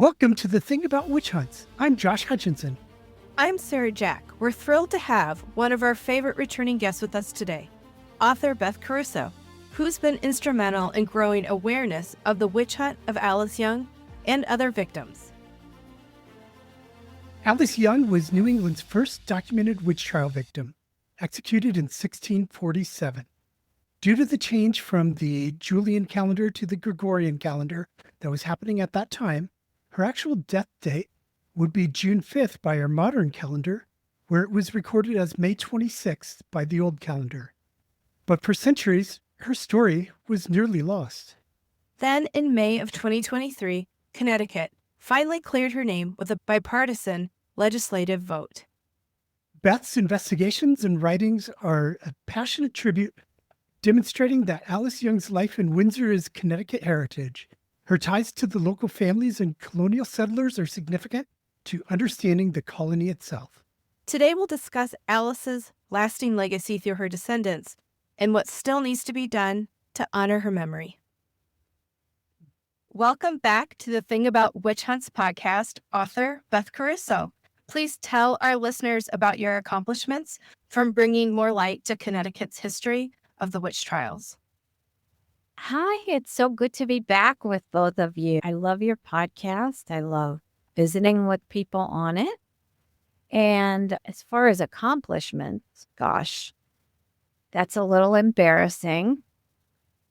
Welcome to The Thing About Witch Hunts. I'm Josh Hutchinson. I'm Sarah Jack. We're thrilled to have one of our favorite returning guests with us today, author Beth Caruso, who's been instrumental in growing awareness of the witch hunt of Alice Young and other victims. Alice Young was New England's first documented witch trial victim, executed in 1647. Due to the change from the Julian calendar to the Gregorian calendar that was happening at that time, her actual death date would be June 5th by our modern calendar, where it was recorded as May 26th by the old calendar. But for centuries, her story was nearly lost. Then, in May of 2023, Connecticut finally cleared her name with a bipartisan legislative vote. Beth's investigations and writings are a passionate tribute demonstrating that Alice Young's life in Windsor is Connecticut heritage. Her ties to the local families and colonial settlers are significant to understanding the colony itself. Today we'll discuss Alice's lasting legacy through her descendants and what still needs to be done to honor her memory. Welcome back to the Thing About Witch Hunts podcast, author Beth Caruso. Please tell our listeners about your accomplishments from bringing more light to Connecticut's history of the witch trials. Hi, it's so good to be back with both of you. I love your podcast. I love visiting with people on it. And as far as accomplishments, gosh, that's a little embarrassing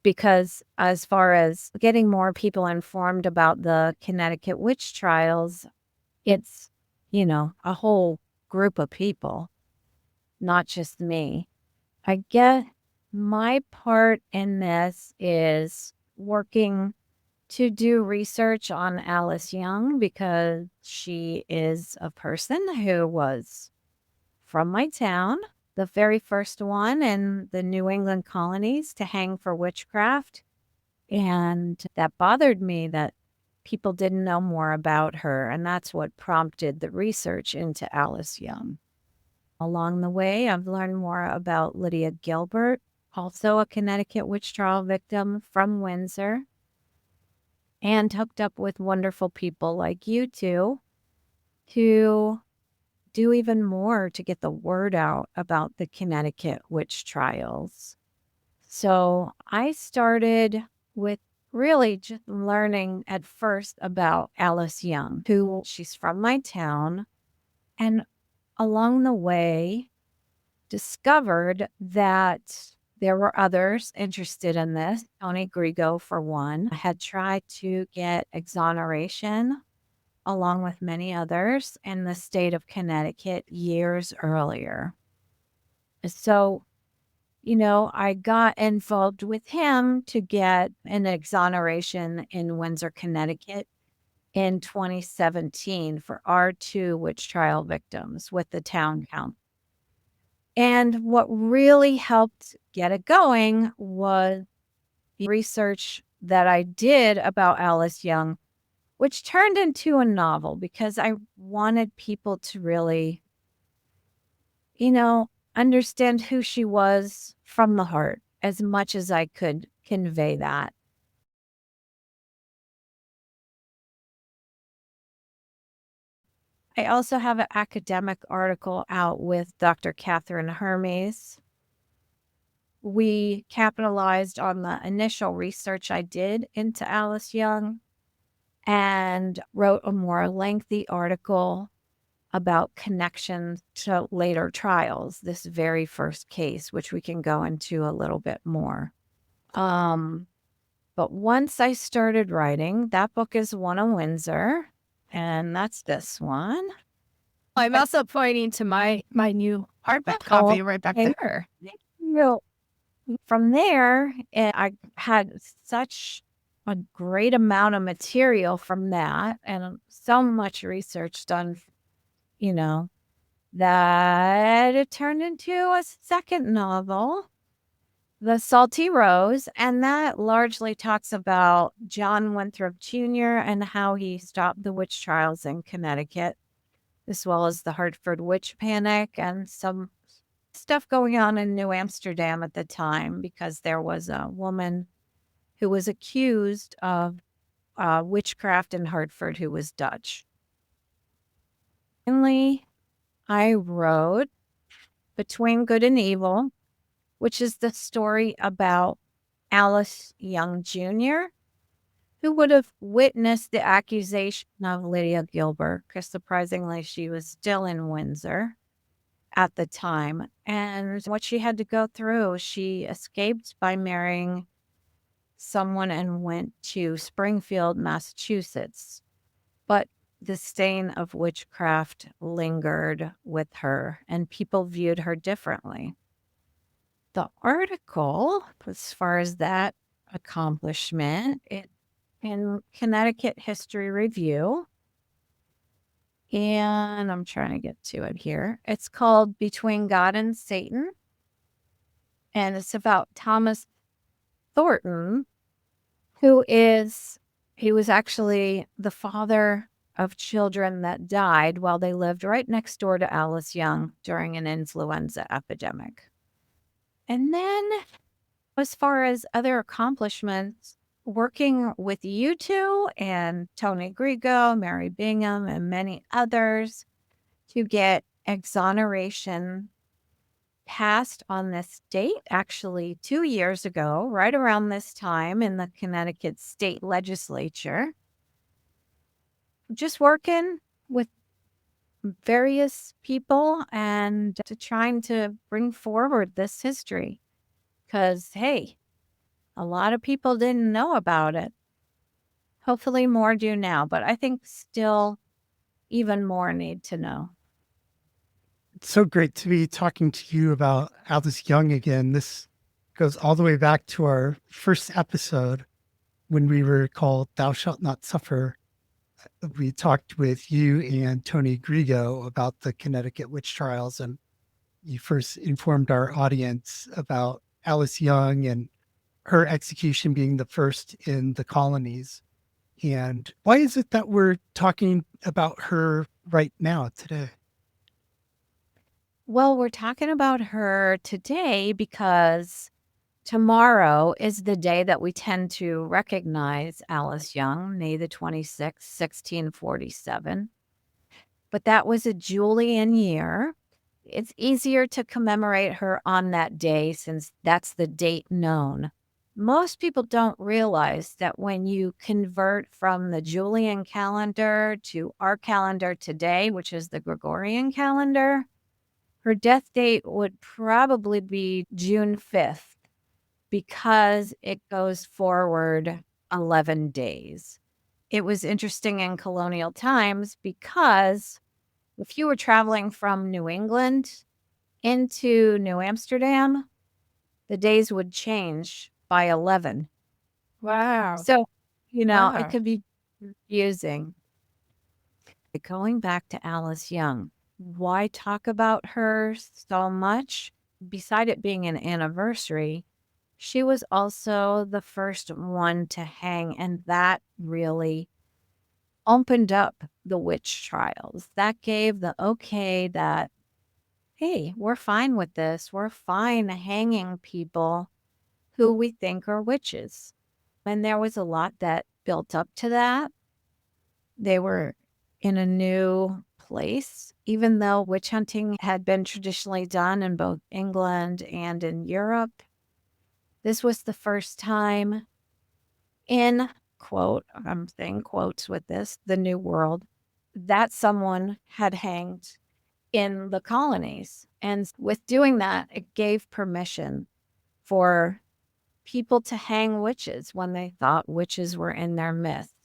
because as far as getting more people informed about the Connecticut witch trials, it's, a whole group of people, not just me. I guess my part in this is working to do research on Alice Young because she is a person who was from my town, the very first one in the New England colonies to hang for witchcraft. And that bothered me that people didn't know more about her. And that's what prompted the research into Alice Young. Along the way, I've learned more about Lydia Gilbert, also a Connecticut witch trial victim from Windsor, and hooked up with wonderful people like you two who do even more to get the word out about the Connecticut witch trials. So I started with really just learning at first about Alice Young, who she's from my town, and along the way discovered that there were others interested in this. Tony Grigo, for one, had tried to get exoneration along with many others in the state of Connecticut years earlier. So, I got involved with him to get an exoneration in Windsor, Connecticut in 2017 for our two witch trial victims with the town council. And what really helped get it going was the research that I did about Alice Young, which turned into a novel because I wanted people to really, understand who she was from the heart as much as I could convey that. I also have an academic article out with Dr. Catherine Hermes. We capitalized on the initial research I did into Alice Young and wrote a more lengthy article about connections to later trials, this very first case, which we can go into a little bit more. But once I started writing, that book is One of Windsor. And that's this one. I'm also pointing to my new hardback copy right back there. From there, I had such a great amount of material from that and so much research done, that it turned into a second novel, The Salty Rose, and that largely talks about John Winthrop Jr. and how he stopped the witch trials in Connecticut, as well as the Hartford witch panic and some stuff going on in New Amsterdam at the time because there was a woman who was accused of witchcraft in Hartford who was Dutch. Finally, I wrote Between Good and Evil, which is the story about Alice Young Jr., who would have witnessed the accusation of Lydia Gilbert, because surprisingly, she was still in Windsor at the time. And what she had to go through, she escaped by marrying someone and went to Springfield, Massachusetts. But the stain of witchcraft lingered with her, and people viewed her differently. The article, as far as that accomplishment, in Connecticut History Review, and I'm trying to get to it here. It's called Between God and Satan, and it's about Thomas Thornton, he was actually the father of children that died while they lived right next door to Alice Young during an influenza epidemic. And then, as far as other accomplishments, working with you two and Tony Grigo, Mary Bingham, and many others to get exoneration passed on this date, actually 2 years ago, right around this time in the Connecticut state legislature. Just working with various people and to trying to bring forward this history. Because, hey, a lot of people didn't know about it. Hopefully more do now, but I think still even more need to know. It's so great to be talking to you about Alice Young again. This goes all the way back to our first episode when we were called Thou Shalt Not Suffer. We talked with you and Tony Grigo about the Connecticut witch trials, and you first informed our audience about Alice Young and her execution being the first in the colonies. And why is it that we're talking about her right now, today? Well, we're talking about her today because tomorrow is the day that we tend to recognize Alice Young, May the 26th, 1647. But that was a Julian year. It's easier to commemorate her on that day since that's the date known. Most people don't realize that when you convert from the Julian calendar to our calendar today, which is the Gregorian calendar, her death date would probably be June 5th because it goes forward 11 days. It was interesting in colonial times because if you were traveling from New England into New Amsterdam, the days would change by 11. Wow. So, it Wow. could be confusing. Going back to Alice Young, why talk about her so much? Beside it being an anniversary, she was also the first one to hang, and that really opened up the witch trials. That gave the okay that, hey, we're fine with this. We're fine hanging people who we think are witches. And there was a lot that built up to that. They were in a new place, even though witch hunting had been traditionally done in both England and in Europe. This was the first time in, quote, I'm saying quotes with this, the New World, that someone had hanged in the colonies. And with doing that, it gave permission for people to hang witches when they thought witches were in their midst.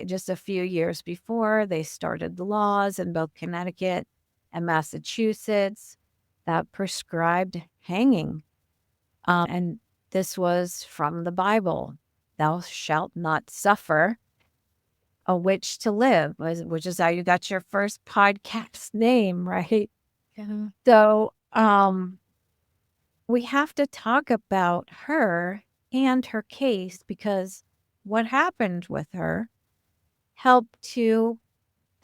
Just a few years before, they started the laws in both Connecticut and Massachusetts that prescribed hanging. And this was from the Bible. Thou shalt not suffer a witch to live, which is how you got your first podcast name, right? Yeah. So we have to talk about her and her case because what happened with her helped to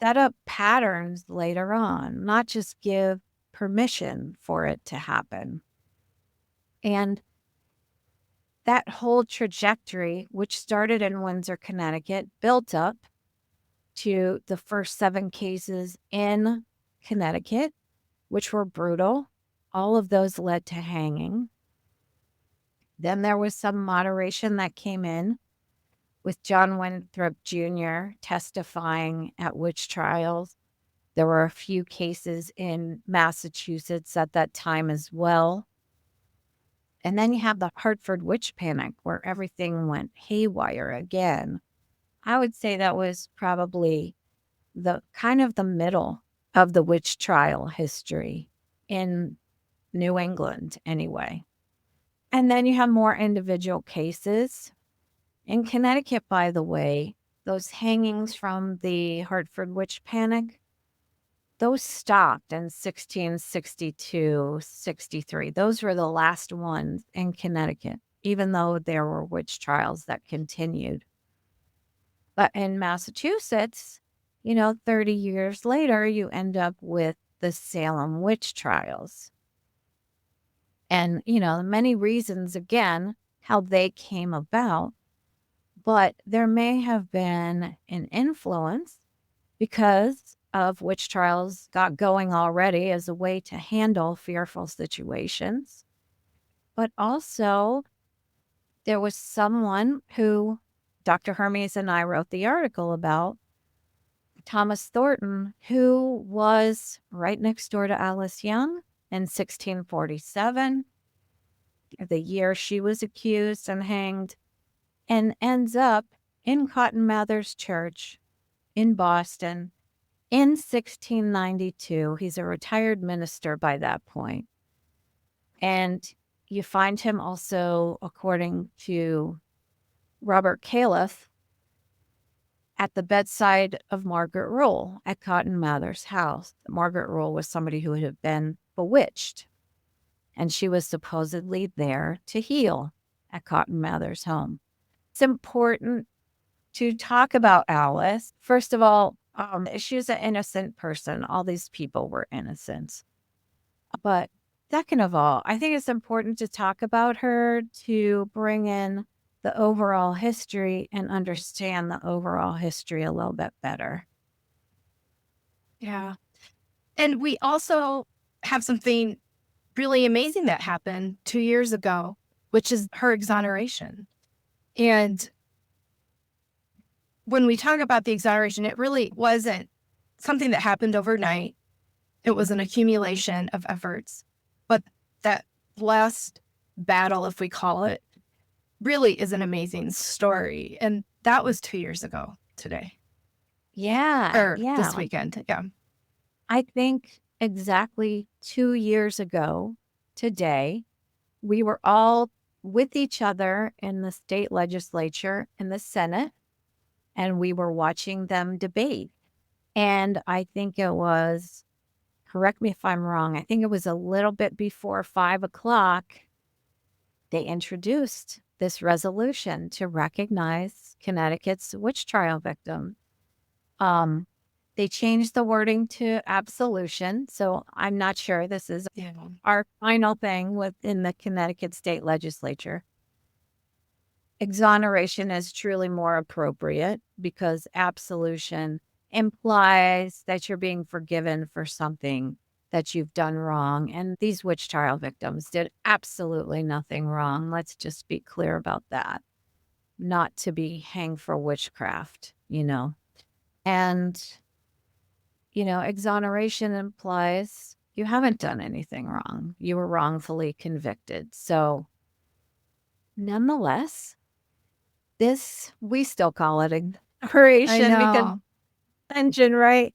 set up patterns later on, not just give permission for it to happen. And that whole trajectory, which started in Windsor, Connecticut, built up to the first 7 cases in Connecticut, which were brutal. All of those led to hanging. Then there was some moderation that came in with John Winthrop Jr. testifying at witch trials. There were a few cases in Massachusetts at that time as well. And then you have the Hartford witch panic where everything went haywire again. I would say that was probably the kind of the middle of the witch trial history in New England anyway. And then you have more individual cases. In Connecticut, by the way, those hangings from the Hartford witch panic, those stopped in 1662, 63. Those were the last ones in Connecticut, even though there were witch trials that continued. But in Massachusetts, 30 years later, you end up with the Salem witch trials. And, many reasons, again, how they came about. But there may have been an influence because of witch trials got going already as a way to handle fearful situations. But also, there was someone who Dr. Hermes and I wrote the article about, Thomas Thornton, who was right next door to Alice Young in 1647, the year she was accused and hanged, and ends up in Cotton Mather's Church in Boston in 1692. He's a retired minister by that point. And you find him also, according to Robert Califf, at the bedside of Margaret Rule at Cotton Mather's house. Margaret Rule was somebody who had been bewitched, and she was supposedly there to heal at Cotton Mather's home. It's important to talk about Alice. First of all, she was an innocent person. All these people were innocent. But second of all, I think it's important to talk about her to bring in the overall history and understand the overall history a little bit better. Yeah. And we also have something really amazing that happened 2 years ago, which is her exoneration. And when we talk about the exoneration, it really wasn't something that happened overnight. It was an accumulation of efforts. But that last battle, if we call it, really is an amazing story. And that was 2 years ago today. Yeah. This weekend. Yeah. I think exactly 2 years ago today, we were all with each other in the state legislature in the Senate, and we were watching them debate. And I think it was, correct me if I'm wrong, I think it was a little bit before 5 o'clock, they introduced this resolution to recognize Connecticut's witch trial victim. They changed the wording to absolution. So I'm not sure this is our final thing within the Connecticut state legislature. Exoneration is truly more appropriate because absolution implies that you're being forgiven for something that you've done wrong. And these witch trial victims did absolutely nothing wrong. Let's just be clear about that. Not to be hanged for witchcraft, And, exoneration implies you haven't done anything wrong. You were wrongfully convicted. So, nonetheless, we still call it exoneration because engine, right?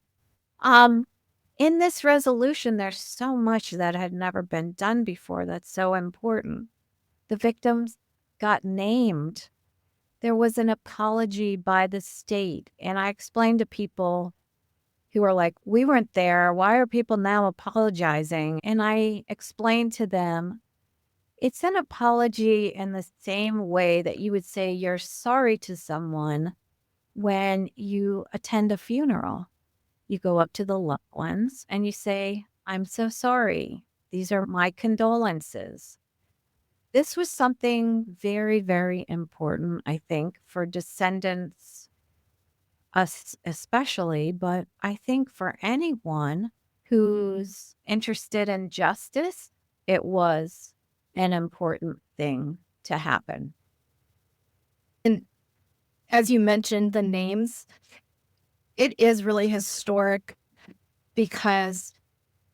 In this resolution, there's so much that had never been done before that's so important. The victims got named. There was an apology by the state. And I explained to people who are like, we weren't there. Why are people now apologizing? And I explained to them, it's an apology in the same way that you would say you're sorry to someone when you attend a funeral. You go up to the loved ones and you say, I'm so sorry. These are my condolences. This was something very, very important, I think, for descendants, us especially, but I think for anyone who's interested in justice, it was an important thing to happen. And as you mentioned, the names, it is really historic because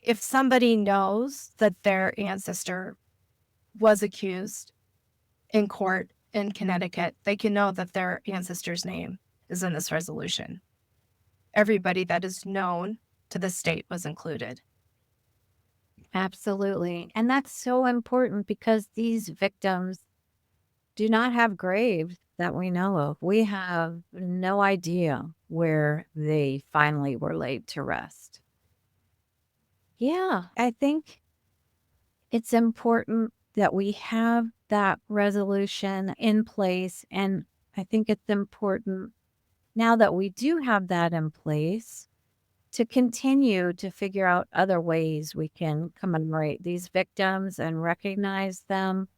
if somebody knows that their ancestor was accused in court in Connecticut, they can know that their ancestor's name is in this resolution. Everybody that is known to the state was included. Absolutely. And that's so important because these victims do not have graves that we know of. We have no idea where they finally were laid to rest. Yeah, I think it's important that we have that resolution in place. And I think it's important now that we do have that in place to continue to figure out other ways we can commemorate these victims and recognize them.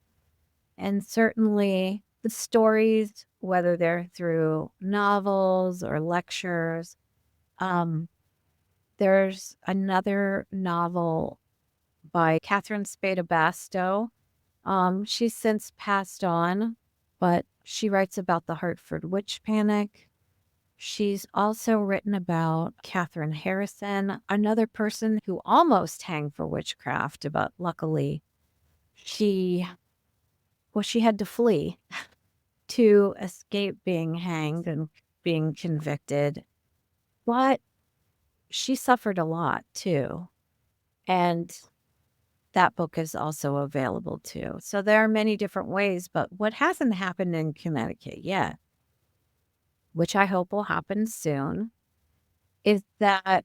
And certainly the stories, whether they're through novels or lectures, there's another novel by Catherine Spada Bastow. She's since passed on, but she writes about the Hartford witch panic. She's also written about Catherine Harrison, another person who almost hanged for witchcraft, but luckily she had to flee to escape being hanged and being convicted. But she suffered a lot too. And that book is also available too. So there are many different ways, but what hasn't happened in Connecticut yet, which I hope will happen soon, is that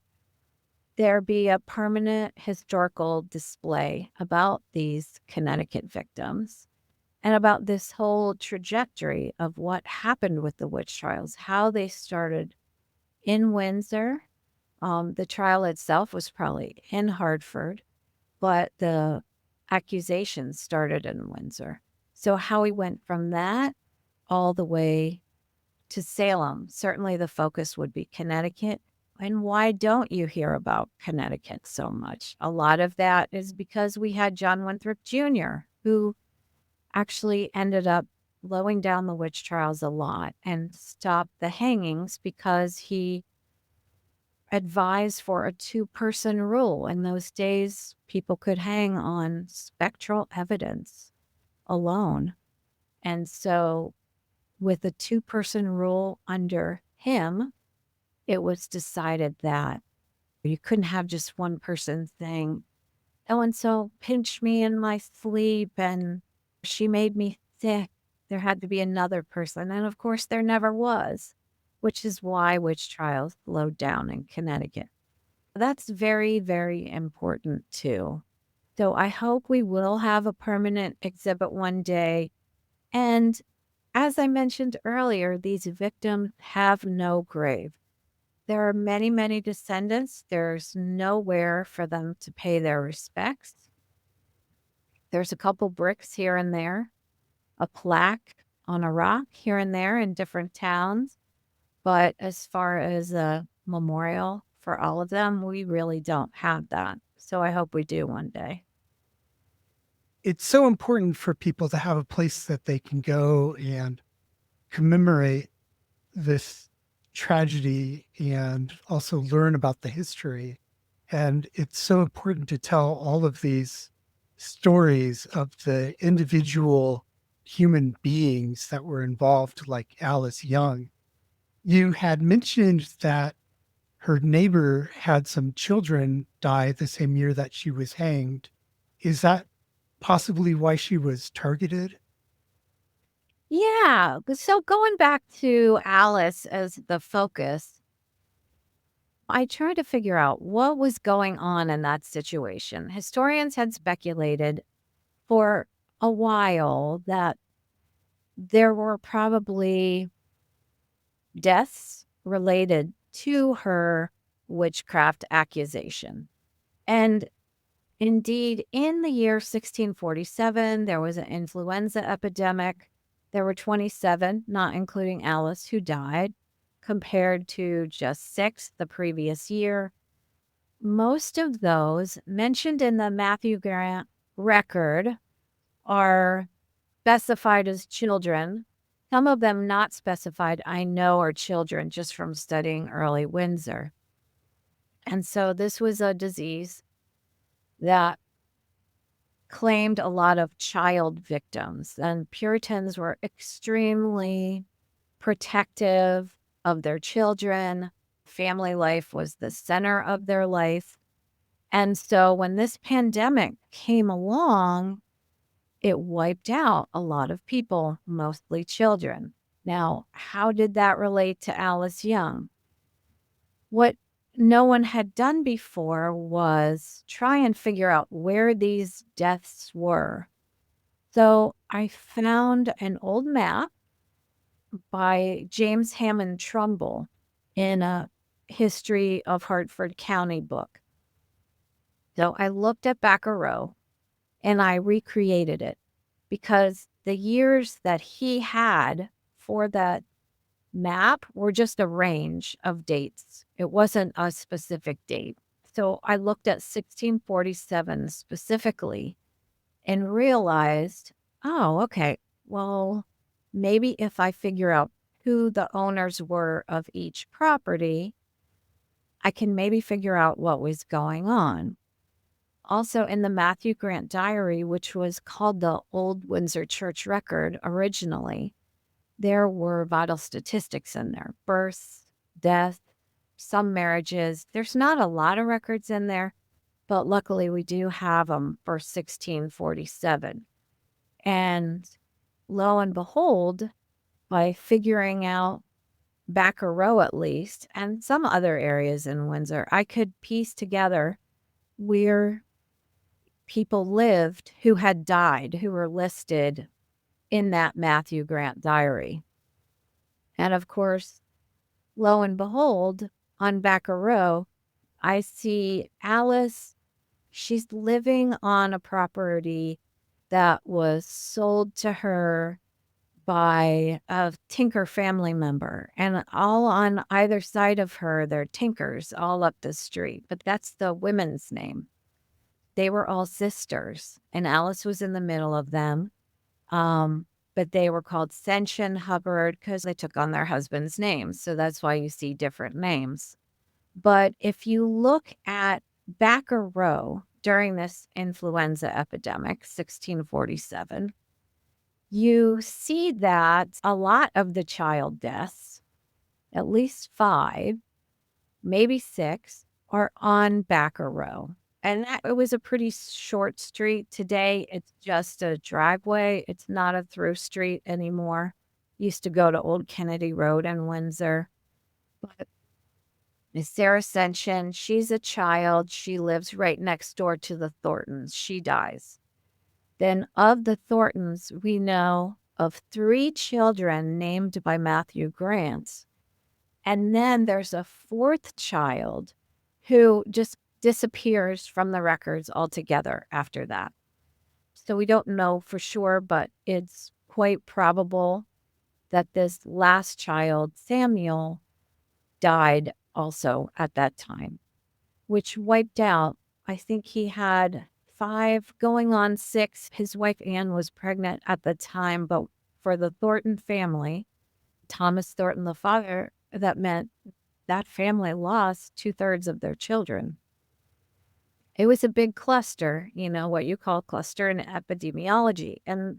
there be a permanent historical display about these Connecticut victims and about this whole trajectory of what happened with the witch trials, how they started in Windsor. The trial itself was probably in Hartford, but the accusations started in Windsor. So how we went from that all the way to Salem, certainly the focus would be Connecticut. And why don't you hear about Connecticut so much? A lot of that is because we had John Winthrop Jr., who actually ended up slowing down the witch trials a lot and stopped the hangings because he advised for a two-person rule. In those days, people could hang on spectral evidence alone. And so with a two-person rule under him, it was decided that you couldn't have just one person saying, "Oh, and so pinched me in my sleep and she made me sick." There had to be another person. And of course, there never was, which is why witch trials slowed down in Connecticut. That's very, very important too. So I hope we will have a permanent exhibit one day. And as I mentioned earlier, these victims have no grave. There are many, many descendants. There's nowhere for them to pay their respects. There's a couple bricks here and there, a plaque on a rock here and there in different towns. But as far as a memorial for all of them, we really don't have that. So I hope we do one day. It's so important for people to have a place that they can go and commemorate this tragedy and also learn about the history. And it's so important to tell all of these stories of the individual human beings that were involved, like Alice Young. You had mentioned that her neighbor had some children die the same year that she was hanged. Is that possibly why she was targeted? Yeah. So going back to Alice as the focus, I tried to figure out what was going on in that situation. Historians had speculated for a while that there were probably deaths related to her witchcraft accusation. And Indeed, in the year 1647, there was an influenza epidemic. There were 27, not including Alice, who died, compared to just 6 the previous year. Most of those mentioned in the Matthew Grant record are specified as children. Some of them not specified, I know, are children just from studying early Windsor. And so this was a disease that claimed a lot of child victims, and Puritans were extremely protective of their children. Family life was the center of their life. And so when this pandemic came along, it wiped out a lot of people, mostly children. Now, how did that relate to Alice Young? What no one had done before was try and figure out where these deaths were. So I found an old map by James Hammond Trumbull in a History of Hartford County book. So I looked at Backer Row and I recreated it because the years that he had for that map were just a range of dates. It wasn't a specific date. So I looked at 1647 specifically and realized, oh, okay, well, maybe if I figure out who the owners were of each property, I can maybe figure out what was going on. Also, in the Matthew Grant Diary, which was called the Old Windsor Church Record originally, there were vital statistics in there: births, death, some marriages. There's not a lot of records in there, but luckily we do have them for 1647. And lo and behold, by figuring out Backer Row at least, and some other areas in Windsor, I could piece together where people lived who had died, who were listed in that Matthew Grant Diary. And of course, lo and behold, on Backer Row, I see Alice. She's living on a property that was sold to her by a tinker family member. And all on either side of her, they're tinkers all up the street. But that's the women's name. They were all sisters, and Alice was in the middle of them. But they were called Sension Hubbard because they took on their husband's names. So that's why you see different names. But if you look at Backer Row during this influenza epidemic, 1647, you see that a lot of the child deaths, at least 5, maybe 6, are on Backer Row. And it was a pretty short street. Today, it's just a driveway. It's not a through street anymore. Used to go to Old Kennedy Road in Windsor. But Miss Sarah Sension, she's a child. She lives right next door to the Thorntons. She dies. Then of the Thorntons, we know of 3 children named by Matthew Grant. And then there's a 4th child who just disappears from the records altogether after that. So we don't know for sure, but it's quite probable that this last child, Samuel, died also at that time, which wiped out, I think he had 5 going on 6. His wife Anne was pregnant at the time, but for the Thornton family, Thomas Thornton, the father, that meant that family lost 2/3 of their children. It was a big cluster, what you call cluster in epidemiology. And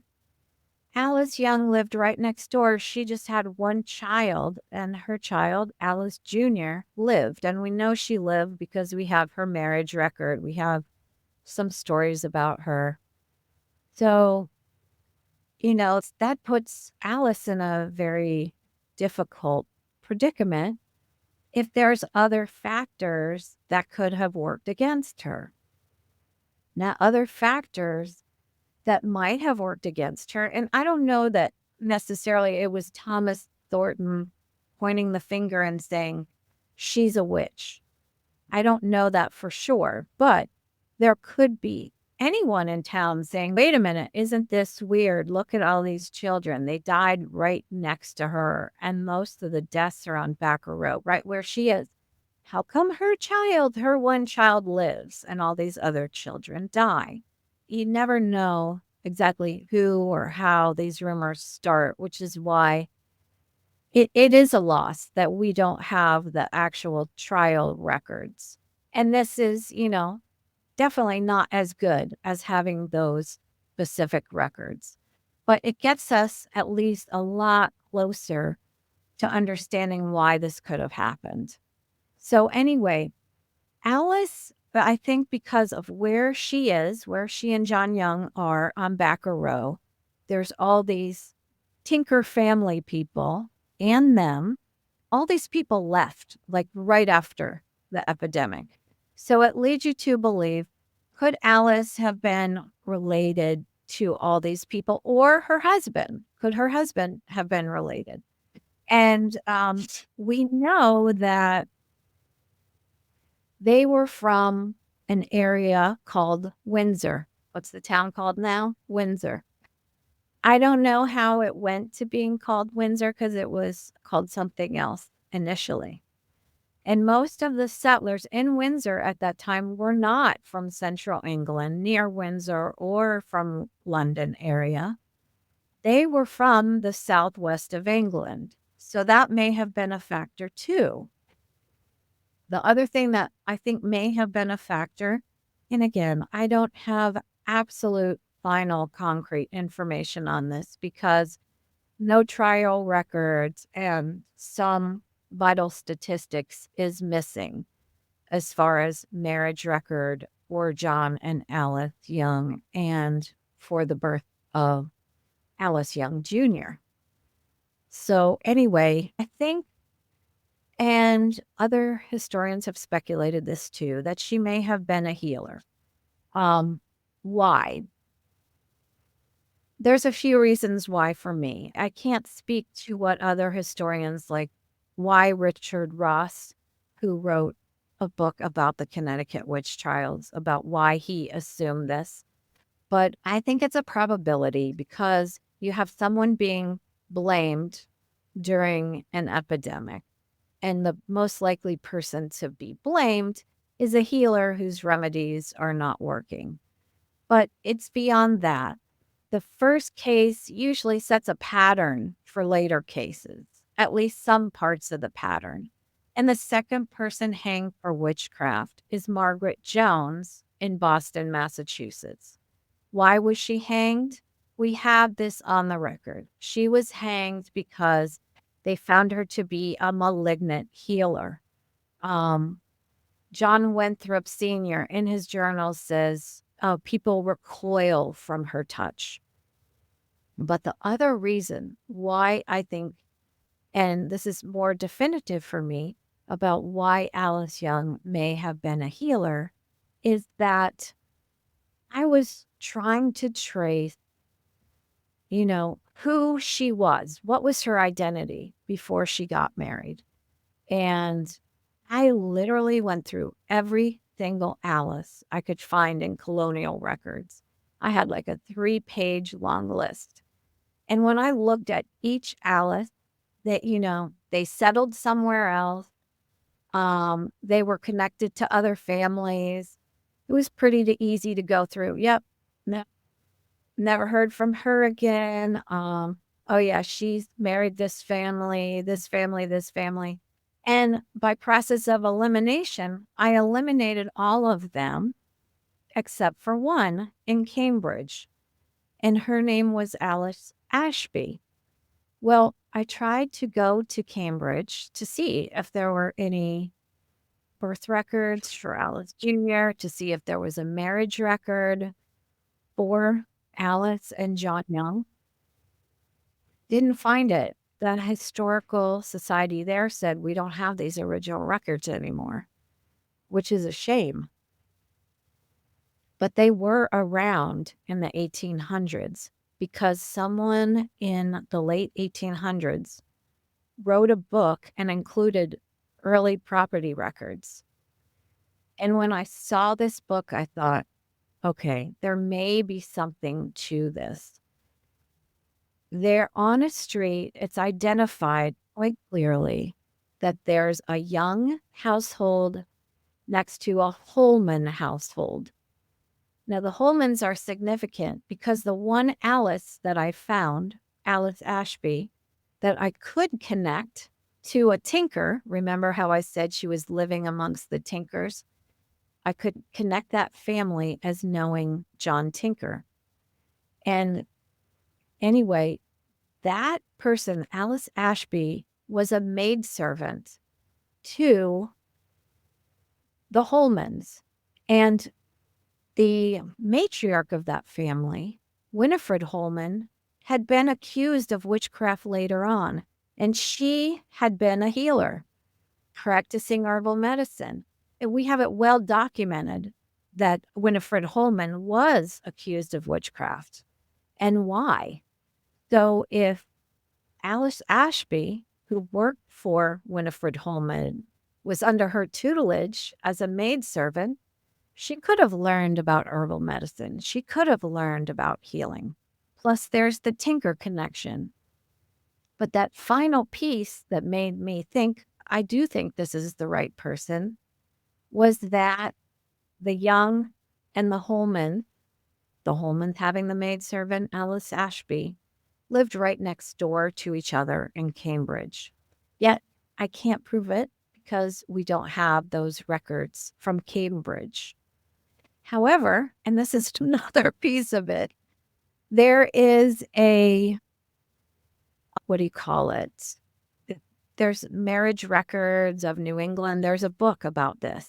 Alice Young lived right next door. She just had 1 child, and her child, Alice Jr., lived. And we know she lived because we have her marriage record. We have some stories about her. So, that puts Alice in a very difficult predicament if there's other factors that could have worked against her. Now, other factors that might have worked against her, and I don't know that necessarily it was Thomas Thornton pointing the finger and saying, she's a witch. I don't know that for sure, but there could be anyone in town saying, wait a minute, isn't this weird? Look at all these children. They died right next to her. And most of the deaths are on Backer Row, right where she is. How come her one child lives and all these other children die? You never know exactly who or how these rumors start, which is why it is a loss that we don't have the actual trial records. And this is, definitely not as good as having those specific records. But it gets us at least a lot closer to understanding why this could have happened. So anyway, Alice, I think because of where she is, where she and John Young are on Backer Row, there's all these Tinker family people and them. All these people left like right after the epidemic. So it leads you to believe, could Alice have been related to all these people or her husband? Could her husband have been related? And we know that they were from an area called Windsor. What's the town called now? Windsor. I don't know how it went to being called Windsor because it was called something else initially. And most of the settlers in Windsor at that time were not from central England, near Windsor, or from London area. They were from the southwest of England. So that may have been a factor too. The other thing that I think may have been a factor, and again, I don't have absolute final concrete information on this because no trial records and some vital statistics is missing as far as marriage record for John and Alice Young and for the birth of Alice Young Jr. So anyway, I think, and other historians have speculated this too, that she may have been a healer. Why? There's a few reasons why for me. I can't speak to what other historians like why Richard Ross, who wrote a book about the Connecticut witch trials, about why he assumed this. But I think it's a probability because you have someone being blamed during an epidemic. And the most likely person to be blamed is a healer whose remedies are not working. But it's beyond that. The first case usually sets a pattern for later cases, at least some parts of the pattern. And the second person hanged for witchcraft is Margaret Jones in Boston, Massachusetts. Why was she hanged? We have this on the record. She was hanged because they found her to be a malignant healer. John Winthrop Sr. in his journal says people recoil from her touch. But the other reason why I think, and this is more definitive for me, about why Alice Young may have been a healer is that I was trying to trace, who she was. What was her identity before she got married? And I literally went through every single Alice I could find in colonial records. I had like a 3-page long list. And when I looked at each Alice, that, they settled somewhere else. They were connected to other families. It was pretty easy to go through. Yep. No, never heard from her again. Oh yeah, she's married this family, this family, this family. And by process of elimination, I eliminated all of them except for one in Cambridge. And her name was Alice Ashby. Well, I tried to go to Cambridge to see if there were any birth records for Alice Jr., to see if there was a marriage record for Alice and John Young. Didn't find it. The historical society there said we don't have these original records anymore, which is a shame. But they were around in the 1800s because someone in the late 1800s wrote a book and included early property records. And when I saw this book, I thought, okay, there may be something to this. They're on a street, it's identified quite clearly that there's a young household next to a Holman household. Now, the Holmans are significant because the one Alice that I found, Alice Ashby, that I could connect to a tinker, remember how I said she was living amongst the tinkers? I could connect that family as knowing John Tinker. And anyway, that person, Alice Ashby, was a maidservant to the Holmans. And the matriarch of that family, Winifred Holman, had been accused of witchcraft later on, and she had been a healer, practicing herbal medicine. And we have it well documented that Winifred Holman was accused of witchcraft and why. So if Alice Ashby, who worked for Winifred Holman, was under her tutelage as a maidservant, she could have learned about herbal medicine. She could have learned about healing. Plus, there's the tinker connection. But that final piece that made me think, I do think this is the right person, was that the Young and the Holmans having the maidservant, Alice Ashby, lived right next door to each other in Cambridge. Yet, I can't prove it because we don't have those records from Cambridge. However, and this is another piece of it, there is what do you call it? There's marriage records of New England. There's a book about this.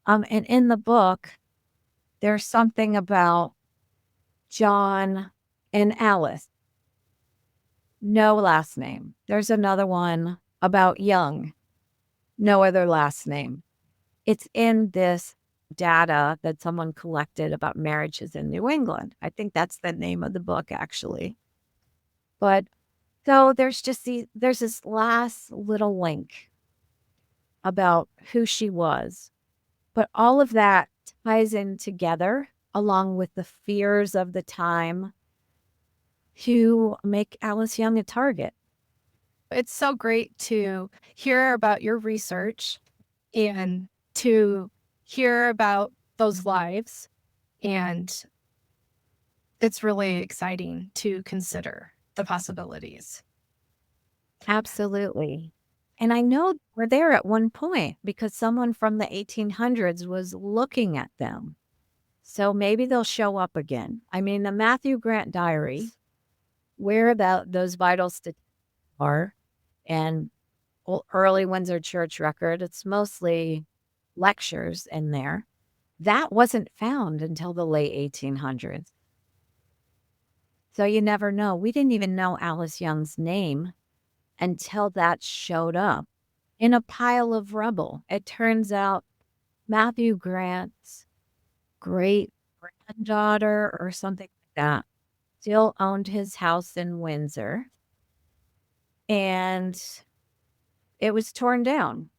And in the book, there's something about John and Alice. No last name. There's another one about Young. No other last name. It's in this data that someone collected about marriages in New England. I think that's the name of the book, actually. But so there's this last little link about who she was. But all of that ties in together along with the fears of the time to make Alice Young a target. It's so great to hear about your research and to hear about those lives. And it's really exciting to consider the possibilities. Absolutely. And I know we're there at one point because someone from the 1800s was looking at them. So maybe they'll show up again. I mean, the Matthew Grant diary, where those vital statistics are, and early Windsor Church record, it's mostly lectures in there. That wasn't found until the late 1800s. So you never know. We didn't even know Alice Young's name until that showed up in a pile of rubble. It turns out Matthew Grant's great granddaughter or something like that still owned his house in Windsor, and it was torn down.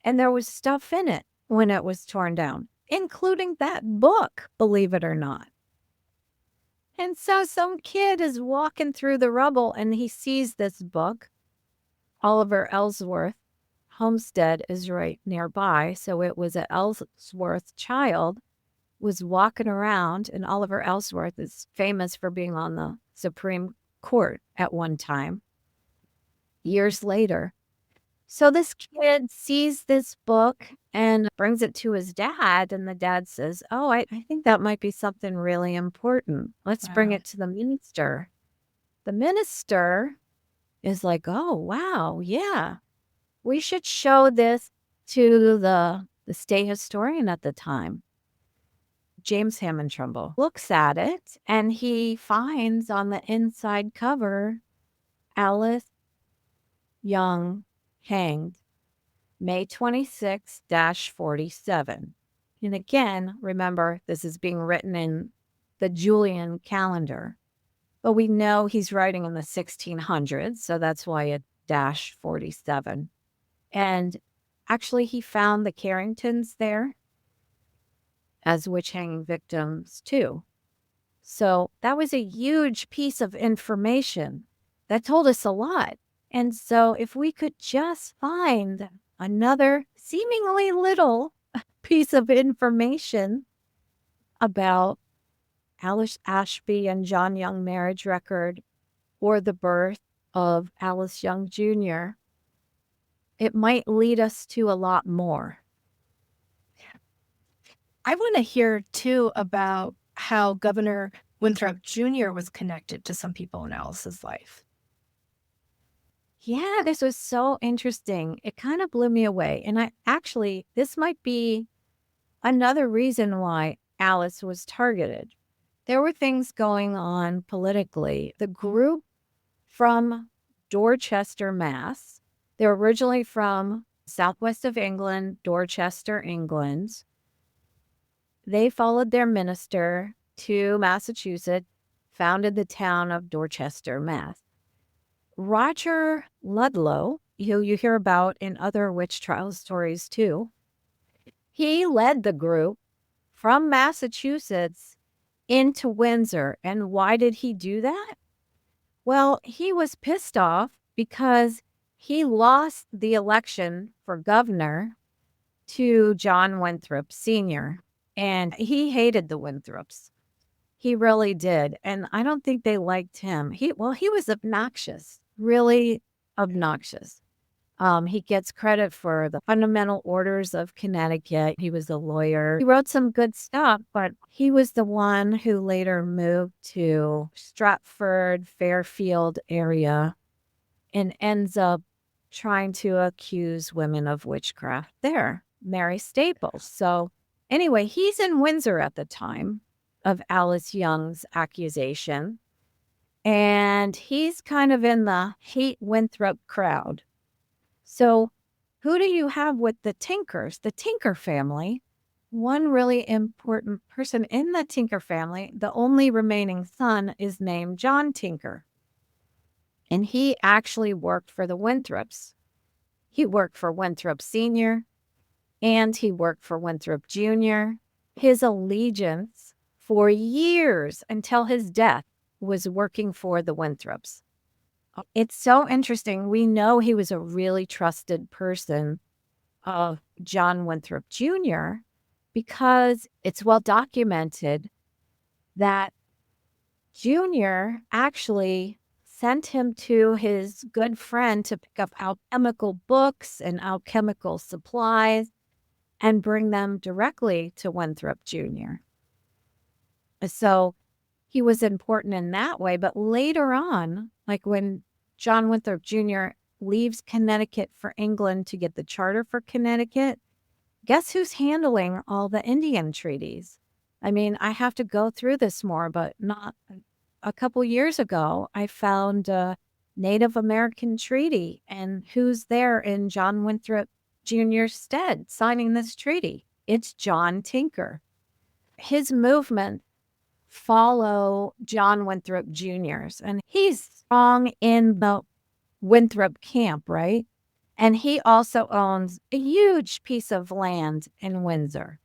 And there was stuff in it when it was torn down, including that book, believe it or not. And so some kid is walking through the rubble and he sees this book. Oliver Ellsworth homestead is right nearby. So it was an Ellsworth child was walking around, and Oliver Ellsworth is famous for being on the Supreme Court at one time, years later. So this kid sees this book and brings it to his dad, and the dad says, oh, I think that might be something really important. Let's bring it to the minister. The minister is like, oh, wow, yeah. We should show this to the state historian at the time. James Hammond Trumbull looks at it, and he finds on the inside cover, Alice Young hanged May 26-47. And again, remember, this is being written in the Julian calendar, but we know he's writing in the 1600s, so that's why it's -47. And actually, he found the Carringtons there. as witch hanging victims too. So that was a huge piece of information that told us a lot. And so if we could just find another seemingly little piece of information about Alice Ashby and John Young marriage record or the birth of Alice Young Jr., it might lead us to a lot more. I want to hear too about how Governor Winthrop Jr. was connected to some people in Alice's life. Yeah, this was so interesting. It kind of blew me away. And this might be another reason why Alice was targeted. There were things going on politically. The group from Dorchester, Mass. They're originally from southwest of England, Dorchester, England. They followed their minister to Massachusetts, founded the town of Dorchester, Mass. Roger Ludlow, who you hear about in other witch trial stories too, he led the group from Massachusetts into Windsor. And why did he do that? Well, he was pissed off because he lost the election for governor to John Winthrop Sr., and he hated the Winthrops. He really did. And I don't think they liked him. He was obnoxious, really obnoxious. He gets credit for the Fundamental Orders of Connecticut. He was a lawyer. He wrote some good stuff, but he was the one who later moved to Stratford, Fairfield area and ends up trying to accuse women of witchcraft there, Mary Staples. So anyway, he's in Windsor at the time of Alice Young's accusation, and he's kind of in the hate Winthrop crowd. So who do you have with the Tinkers? The Tinker family. One really important person in the Tinker family, the only remaining son, is named John Tinker. And he actually worked for the Winthrops. He worked for Winthrop Sr. and he worked for Winthrop Jr. His allegiance for years until his death was working for the Winthrops. It's so interesting. We know he was a really trusted person of John Winthrop Jr. because it's well documented that Jr. actually sent him to his good friend to pick up alchemical books and alchemical supplies and bring them directly to Winthrop Jr. So he was important in that way. But later on, like when John Winthrop Jr. leaves Connecticut for England to get the charter for Connecticut, guess who's handling all the Indian treaties? I mean, I have to go through this more, but not a couple years ago, I found a Native American treaty. And who's there in John Winthrop Jr.'s stead signing this treaty? It's John Tinker. His movement follow John Winthrop Jr.'s, and he's strong in the Winthrop camp, right? And he also owns a huge piece of land in Windsor,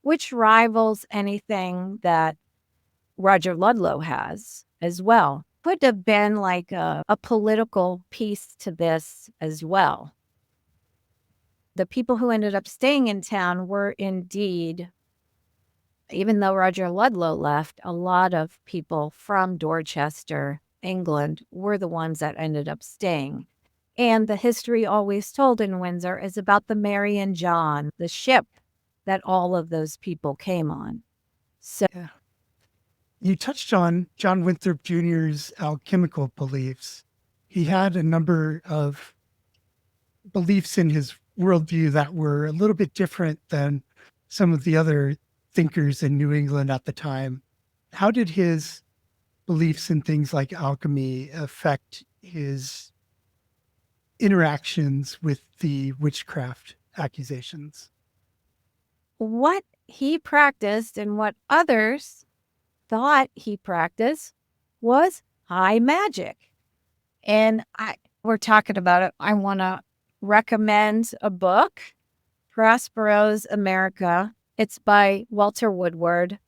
which rivals anything that Roger Ludlow has as well. Could have been like a political piece to this as well. The people who ended up staying in town were indeed, even though Roger Ludlow left, a lot of people from Dorchester, England, were the ones that ended up staying. And the history always told in Windsor is about the Mary and John, the ship that all of those people came on. So, Yeah. You touched on John Winthrop Jr.'s alchemical beliefs. He had a number of beliefs in his worldview that were a little bit different than some of the other thinkers in New England at the time. How did his beliefs in things like alchemy affect his interactions with the witchcraft accusations? what he practiced and what others thought he practiced was high magic. And we're talking about it. I want to recommend a book, Prospero's America, It's by Walter Woodward.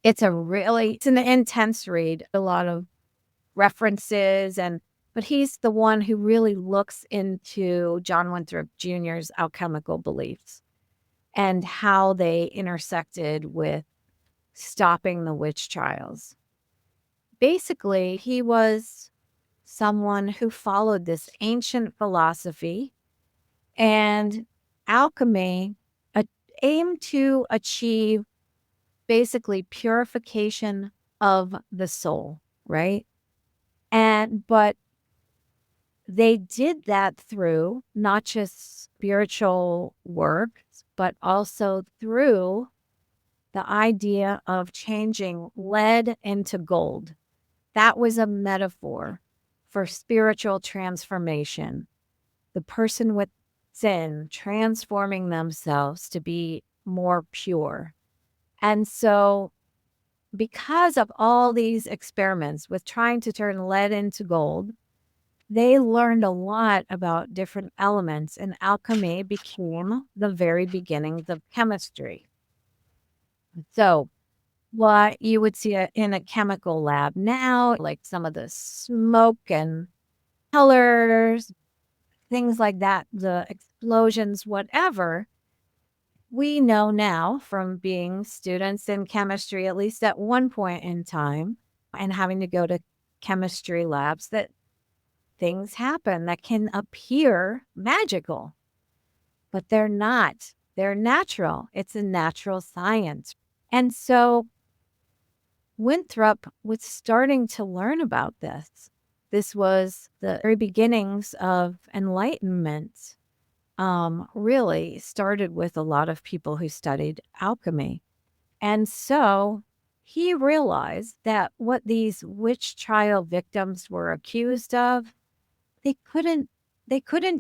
It's an intense read, a lot of references, but he's the one who really looks into John Winthrop Jr.'s alchemical beliefs and how they intersected with stopping the witch trials. Basically, he was someone who followed this ancient philosophy, and alchemy aimed to achieve basically purification of the soul, right? But they did that through not just spiritual work, but also through the idea of changing lead into gold. That was a metaphor for spiritual transformation. The person with sin transforming themselves to be more pure. And so, because of all these experiments with trying to turn lead into gold, they learned a lot about different elements, and alchemy became the very beginnings of chemistry. So, what you would see in a chemical lab now, like some of the smoke and colors, things like that, the explosions, whatever, we know now from being students in chemistry, at least at one point in time, and having to go to chemistry labs, that things happen that can appear magical, but they're not. They're natural. It's a natural science. And so Winthrop was starting to learn about this. This was the very beginnings of enlightenment. Really started with a lot of people who studied alchemy. And so he realized that what these witch trial victims were accused of, they couldn't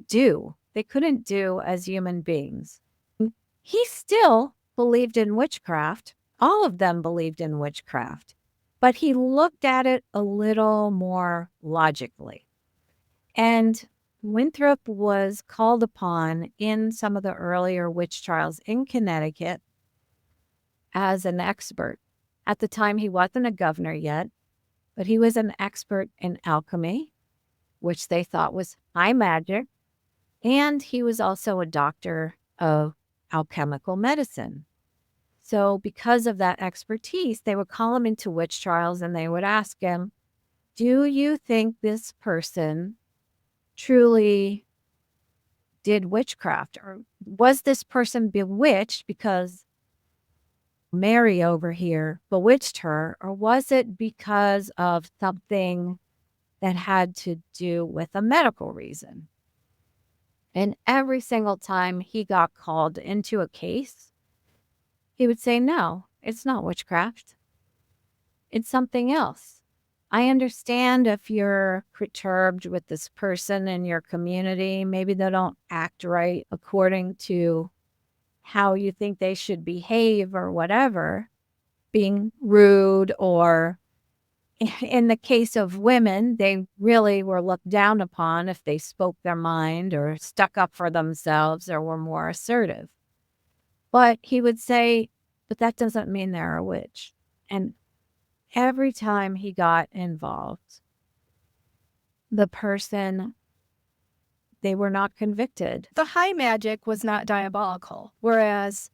do. They couldn't do as human beings. He still believed in witchcraft. All of them believed in witchcraft, but he looked at it a little more logically. And Winthrop was called upon in some of the earlier witch trials in Connecticut as an expert. At the time, he wasn't a governor yet, but he was an expert in alchemy, which they thought was high magic. And he was also a doctor of alchemical medicine. So because of that expertise, they would call him into witch trials and they would ask him, do you think this person truly did witchcraft? Or was this person bewitched because Mary over here bewitched her? Or was it because of something that had to do with a medical reason? And every single time he got called into a case, he would say, no, it's not witchcraft. It's something else. I understand if you're perturbed with this person in your community, maybe they don't act right according to how you think they should behave or whatever, being rude, or in the case of women, they really were looked down upon if they spoke their mind or stuck up for themselves or were more assertive. But he would say, but that doesn't mean they're a witch. And every time he got involved, the person, they were not convicted. The high magic was not diabolical, whereas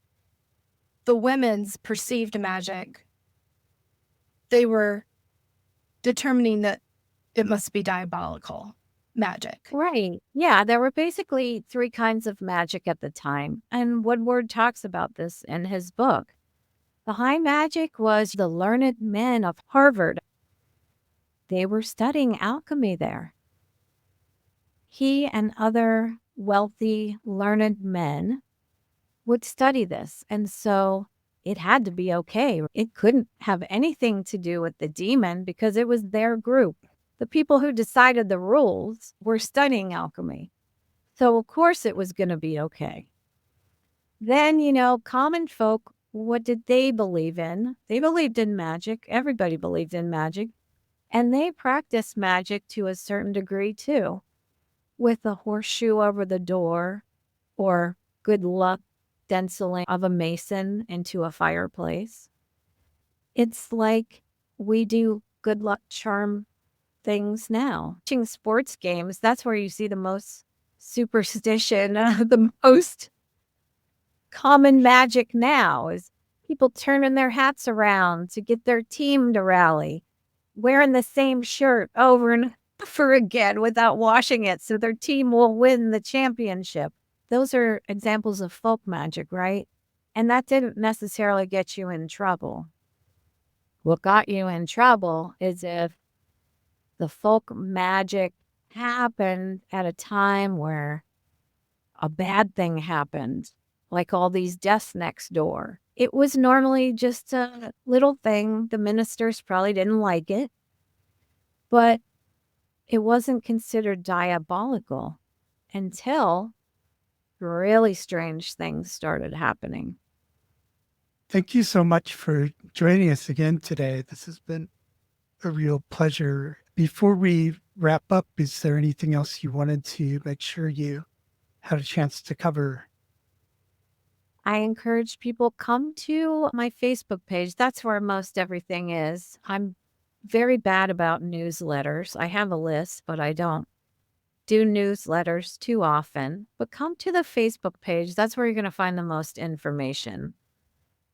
the women's perceived magic, they were determining that it must be diabolical magic. Right. Yeah, there were basically three kinds of magic at the time. And Woodward talks about this in his book. The high magic was the learned men of Hartford. They were studying alchemy there. He and other wealthy, learned men would study this. And so it had to be okay. It couldn't have anything to do with the demon because it was their group. The people who decided the rules were studying alchemy. So, of course, it was going to be okay. Then, common folk, what did they believe in? They believed in magic. Everybody believed in magic. And they practiced magic to a certain degree, too, with a horseshoe over the door or good luck stenciling of a mason into a fireplace. It's like we do good luck charm things now. Watching sports games, that's where you see the most superstition, the most common magic now is people turning their hats around to get their team to rally, wearing the same shirt over and over again without washing it so their team will win the championship. Those are examples of folk magic, right? And that didn't necessarily get you in trouble. What got you in trouble is if the folk magic happened at a time where a bad thing happened, like all these deaths next door. It was normally just a little thing. The ministers probably didn't like it, but it wasn't considered diabolical until really strange things started happening. Thank you so much for joining us again today. This has been a real pleasure. Before we wrap up, is there anything else you wanted to make sure you had a chance to cover? I encourage people come to my Facebook page. That's where most everything is. I'm very bad about newsletters. I have a list, but I don't do newsletters too often. But come to the Facebook page. That's where you're going to find the most information.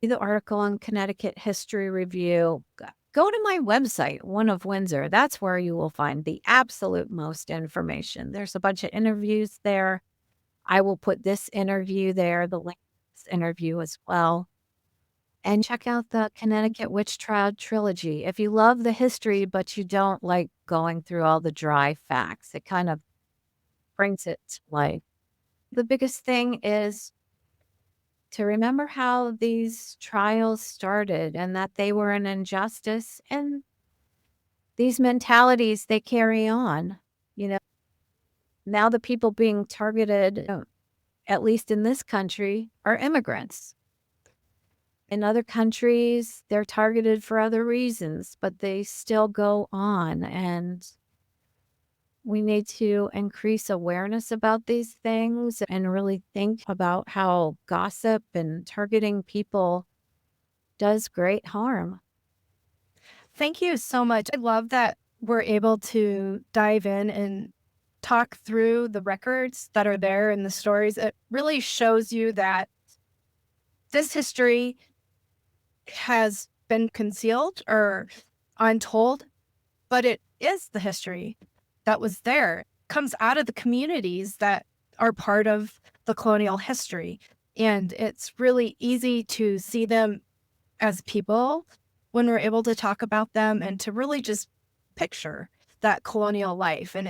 The article on Connecticut History Review. Go to my website, One of Windsor. That's where you will find the absolute most information. There's a bunch of interviews there. I will put this interview there, the link to this interview as well. And check out the Connecticut Witch Trial Trilogy. If you love the history, but you don't like going through all the dry facts, it kind of brings it to life. The biggest thing is to remember how these trials started and that they were an injustice, and these mentalities, they carry on. Now the people being targeted, at least in this country, are immigrants. In other countries, they're targeted for other reasons, but they still go on. And we need to increase awareness about these things and really think about how gossip and targeting people does great harm. Thank you so much. I love that we're able to dive in and talk through the records that are there and the stories. It really shows you that this history has been concealed or untold, but it is the history that was there. It comes out of the communities that are part of the colonial history. And it's really easy to see them as people when we're able to talk about them and to really just picture that colonial life. And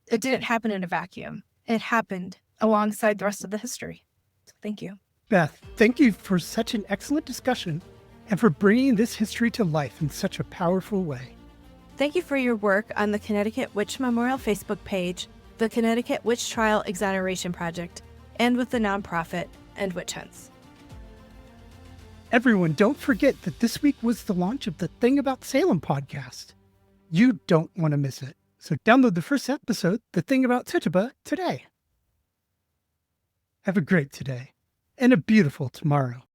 it didn't happen in a vacuum. It happened alongside the rest of the history. So thank you. Beth, thank you for such an excellent discussion and for bringing this history to life in such a powerful way. Thank you for your work on the Connecticut Witch Memorial Facebook page, the Connecticut Witch Trial Exoneration Project, and with the nonprofit End Witch Hunts. Everyone, don't forget that this week was the launch of the Thing About Salem podcast. You don't want to miss it. So download the first episode, The Thing About Tituba, today. Have a great today and a beautiful tomorrow.